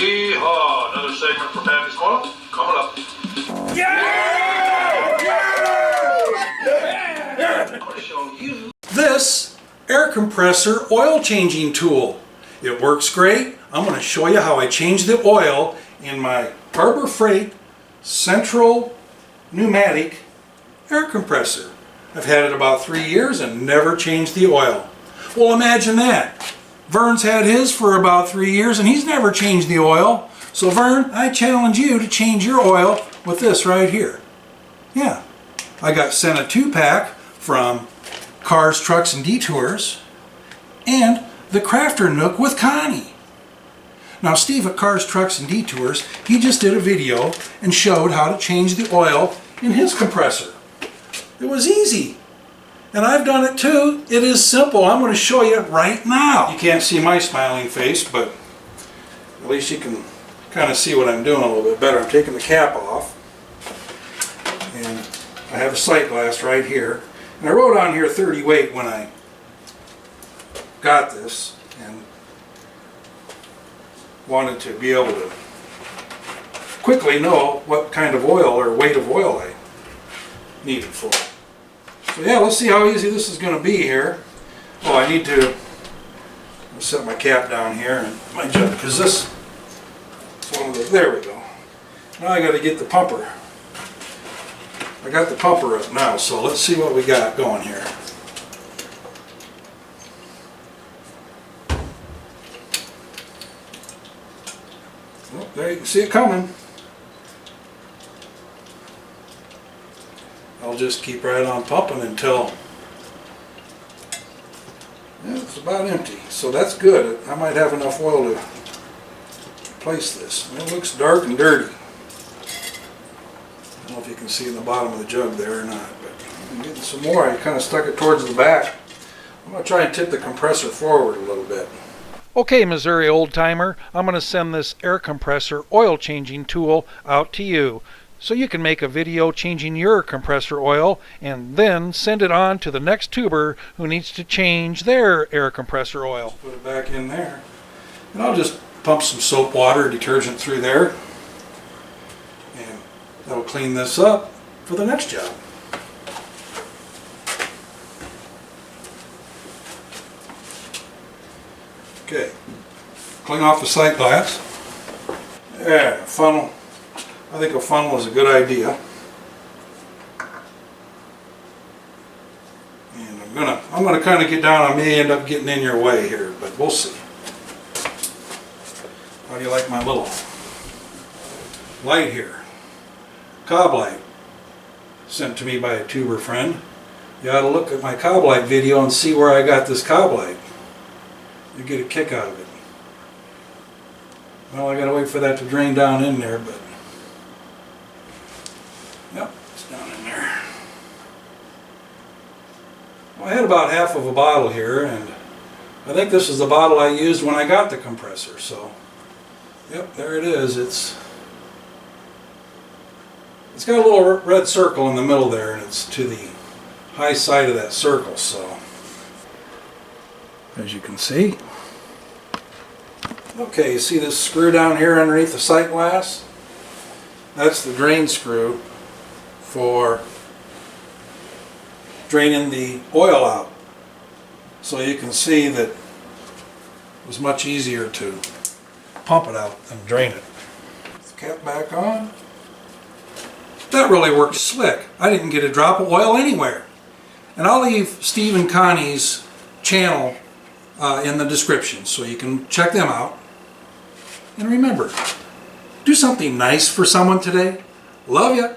Yeehaw! Another segment for Pappy's Corner coming up. Yeah! I'm going to show you This air compressor oil changing tool. It works great. I'm going to show you how I change the oil in my Harbor Freight Central Pneumatic air compressor. I've had it about 3 years and never changed the oil. Well, imagine that. Vern's had his for about 3 years and he's never changed the oil. So Vern, I challenge you to change your oil with this right here. Yeah, I got sent a 2-pack from Cars, Trucks, and Detours and the Crafter Nook with Connie. Now Steve at Cars, Trucks, and Detours, he just did a video and showed how to change the oil in his compressor. It was easy. And I've done it too. It is simple. I'm going to show you right now. You can't see my smiling face, but at least you can kind of see what I'm doing a little bit better. I'm taking the cap off. And I have a sight glass right here. And I wrote on here 30 weight when I got this and wanted to be able to quickly know what kind of oil or weight of oil I needed for it. So yeah, let's see how easy this is going to be here. Oh, I need to set my cap down here and my jug, because this is one of the, there we go. Now I got to get the pumper. I got the pumper up now, so let's see what we got going here. Oh, there you can see it coming. I'll just keep right on pumping until it's about empty. So that's good. I might have enough oil to replace this. It looks dark and dirty. I don't know if you can see in the bottom of the jug there or not, but I'm getting some more. I kind of stuck it towards the back. I'm going to try and tip the compressor forward a little bit. Okay, Missouri Old-Timer, I'm going to send this air compressor oil changing tool out to you, so you can make a video changing your compressor oil and then send it on to the next tuber who needs to change their air compressor oil. Put it back in there. And I'll just pump some soap water, detergent through there. And that'll clean this up for the next job. Okay, clean off the sight glass. Yeah, funnel. I think a funnel is a good idea. And I'm gonna kind of get down. I may end up getting in your way here, but we'll see. How do you like my little light here? Cob light, sent to me by a tuber friend. You ought to look at my cob light video and see where I got this cob light. You get a kick out of it. Well, I gotta wait for that to drain down in there, but yep, it's down in there. Well, I had about half of a bottle here, and I think this is the bottle I used when I got the compressor. So, yep, there it is. It's got a little red circle in the middle there, and it's to the high side of that circle. So, as you can see. Okay, you see this screw down here underneath the sight glass? That's the drain screw for draining the oil out. So you can see that it was much easier to pump it out than drain it. Put the cap back on. That really worked slick. I didn't get a drop of oil anywhere. And I'll leave Steve and Connie's channel in the description so you can check them out. And remember, do something nice for someone today. Love ya.